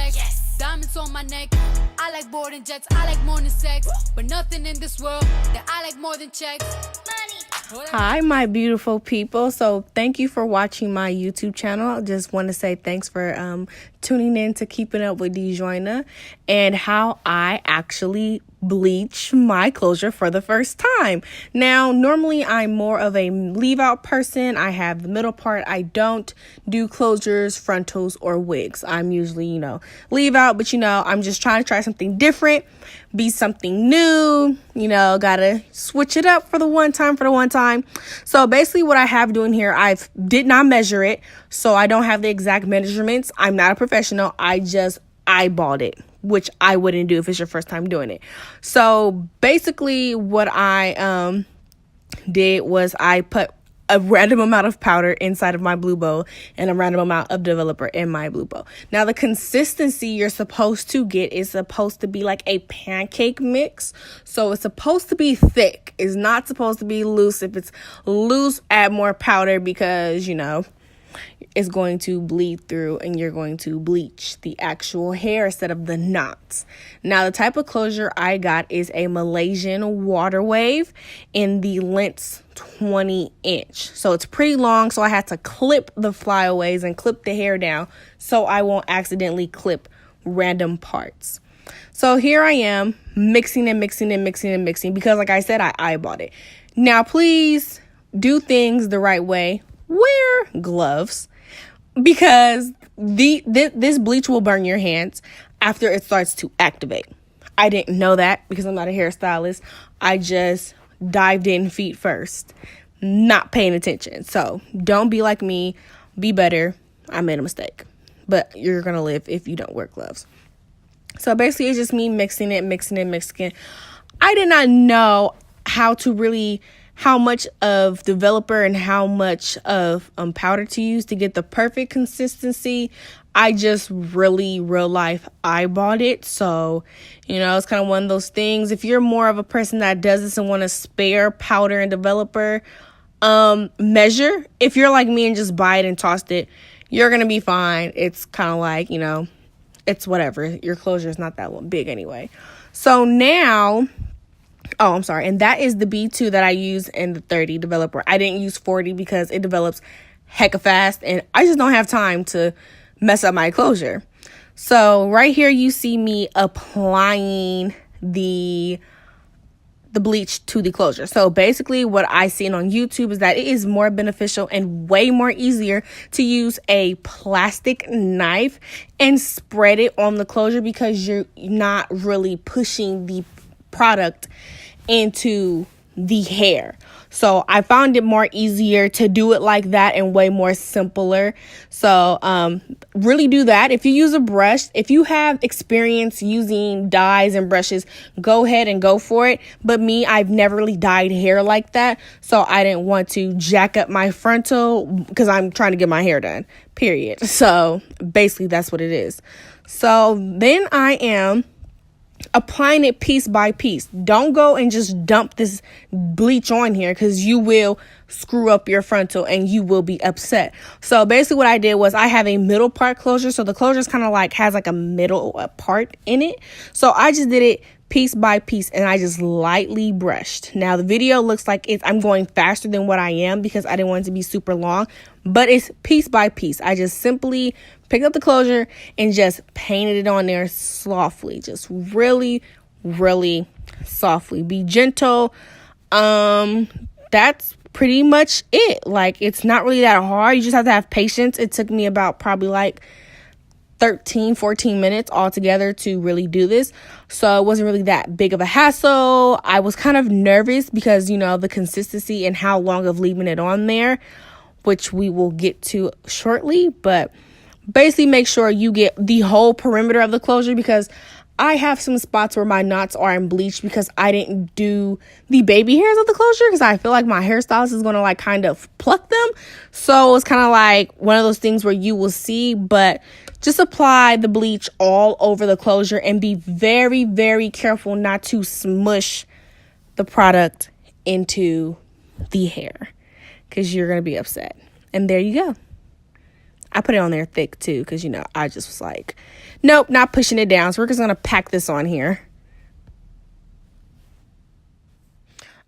flex. Yes. Diamonds on my neck. I like boarding jets. I like more than sex. But nothing in this world that I like more than checks. Hi, my beautiful people. So thank you for watching my YouTube channel. I just want to say thanks for tuning in to Keeping Up with DeJoyna and how I actually bleach my closure for the first time. Now, normally I'm more of a leave out person. I have the middle part. I don't do closures, frontals, or wigs. I'm usually, leave out, but I'm just trying to try something different, be something new, gotta switch it up for the one time. So basically what I have doing here, I did not measure it, so I don't have the exact measurements. I'm not a professional. I just eyeballed it, which I wouldn't do if it's your first time doing it. So basically what I did was I put a random amount of powder inside of my blue bowl and a random amount of developer in my blue bowl. Now the consistency you're supposed to get is supposed to be like a pancake mix. So it's supposed to be thick. It's not supposed to be loose. If it's loose, add more powder because, it's going to bleed through and you're going to bleach the actual hair instead of the knots. Now, the type of closure I got is a Malaysian water wave in the length 20 inch. So it's pretty long. So I had to clip the flyaways and clip the hair down so I won't accidentally clip random parts. So here I am mixing because like I said, I eyeballed it. Now, please do things the right way. Wear gloves because this bleach will burn your hands after it starts to activate. I didn't know that because I'm not a hairstylist. I just dived in feet first, not paying attention. So don't be like me. Be better. I made a mistake, but you're going to live if you don't wear gloves. So basically it's just me mixing it. I did not know how much of developer and how much of powder to use to get the perfect consistency. I just really real life eyeballed it. So, it's kind of one of those things. If you're more of a person that does this and want to spare powder and developer, measure. If you're like me and just buy it and tossed it, you're going to be fine. It's kind of like, it's whatever. Your closure is not that big anyway. So now... Oh, I'm sorry. And that is the B2 that I use in the 30 developer. I didn't use 40 because it develops hecka fast and I just don't have time to mess up my closure. So right here you see me applying the bleach to the closure. So basically what I seen on YouTube is that it is more beneficial and way more easier to use a plastic knife and spread it on the closure because you're not really pushing the product into the hair. So I found it more easier to do it like that and way more simpler. So really do that. If you use a brush, if you have experience using dyes and brushes, go ahead and go for it. But me, I've never really dyed hair like that. So I didn't want to jack up my frontal because I'm trying to get my hair done, period. So basically that's what it is. So then I am applying it piece by piece. Don't go and just dump this bleach on here because you will screw up your frontal and you will be upset. So basically what I did was I have a middle part closure. So the closure is kind of like has like a middle part in it. So I just did it piece by piece and I just lightly brushed. Now the video looks like I'm going faster than what I am because I didn't want it to be super long, but it's piece by piece. I just simply picked up the closure and just painted it on there softly, just really softly. Be gentle. That's pretty much it. Like, it's not really that hard. You just have to have patience. It took me about probably like 14 minutes altogether to really do this. So it wasn't really that big of a hassle. I was kind of nervous because, the consistency and how long of leaving it on there, which we will get to shortly. But basically make sure you get the whole perimeter of the closure because I have some spots where my knots are in bleach because I didn't do the baby hairs of the closure because I feel like my hairstylist is going to like kind of pluck them. So it's kind of like one of those things where you will see, but just apply the bleach all over the closure and be very careful not to smush the product into the hair because you're going to be upset. And there you go. I put it on there thick too because, you know, I just was like, nope, not pushing it down. So we're just going to pack this on here.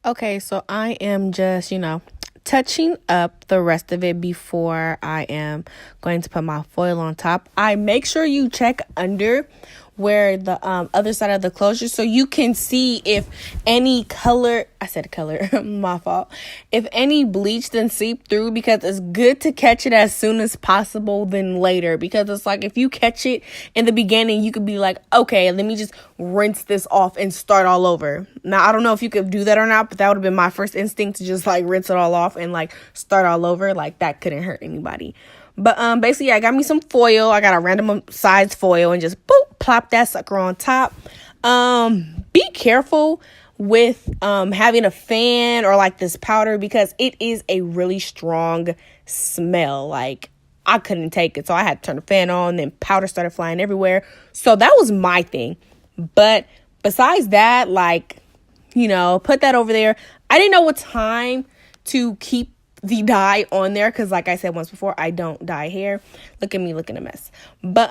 Okay, so I am just, you know, touching up the rest of it before I am going to put my foil on top. I make sure you check under where the other side of the closure so you can see if any color, I said color, my fault, if any bleach didn't seep through, because it's good to catch it as soon as possible than later, because it's like if you catch it in the beginning, you could be like, okay, let me just rinse this off and start all over. Now, I don't know if you could do that or not, but that would have been my first instinct, to just like rinse it all off and like start all over. Like that couldn't hurt anybody. But basically, I got me some foil. I got a random size foil and just boop, plop that sucker on top. Be careful with having a fan or like this powder, because it is a really strong smell. Like I couldn't take it, so I had to turn the fan on. Then powder started flying everywhere. So that was my thing. But besides that, like, you know, put that over there. I didn't know what time to keep the dye on there, because like I said once before, I don't dye hair. Look at me looking a mess. But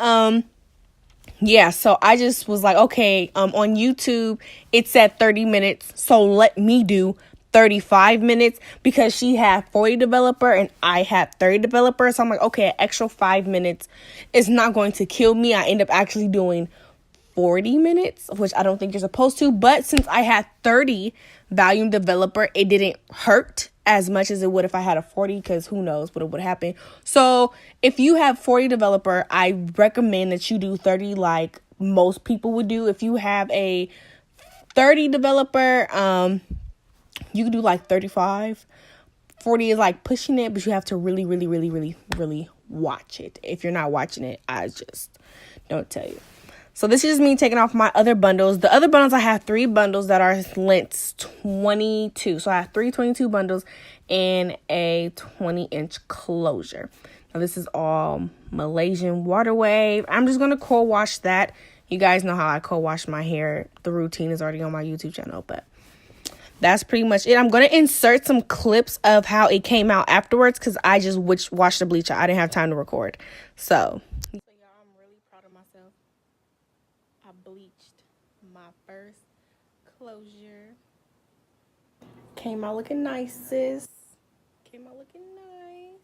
yeah, so I just was like, okay, on YouTube it said 30 minutes, so let me do 35 minutes, because she had 40 developer and I had 30 developer. So I'm like, okay, an extra 5 minutes is not going to kill me. I end up actually doing 40 minutes, which I don't think you're supposed to, but since I had 30 volume developer, it didn't hurt as much as it would if I had a 40, because who knows what would happen. So if you have 40 developer, I recommend that you do 30 like most people would do. If you have a 30 developer, you can do like 35. 40 is like pushing it, but you have to really, really, really, really, really watch it. If you're not watching it, I just don't tell you. So this is me taking off my other bundles. The other bundles, I have 3 bundles that are lengths 22. So I have 3 22 bundles and a 20-inch closure. Now this is all Malaysian water wave. I'm just going to co-wash that. You guys know how I co-wash my hair. The routine is already on my YouTube channel, but that's pretty much it. I'm going to insert some clips of how it came out afterwards, because I just washed the bleach out. I didn't have time to record. So y'all, I'm really proud of myself. I bleached my first closure. Came out looking nice, sis. Came out looking nice.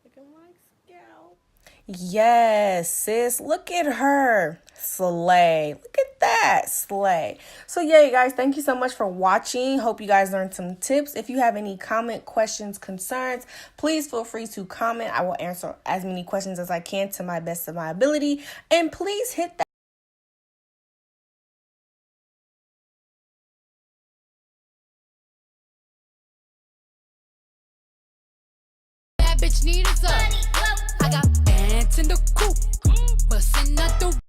Looking like scalp. Yes, sis. Look at her. Slay. Look at that. Slay. So yeah, you guys, thank you so much for watching. Hope you guys learned some tips. If you have any comment, questions, concerns, please feel free to comment. I will answer as many questions as I can to my best of my ability. And please hit that bitch need a money. I got bands in the coop, bustin' out the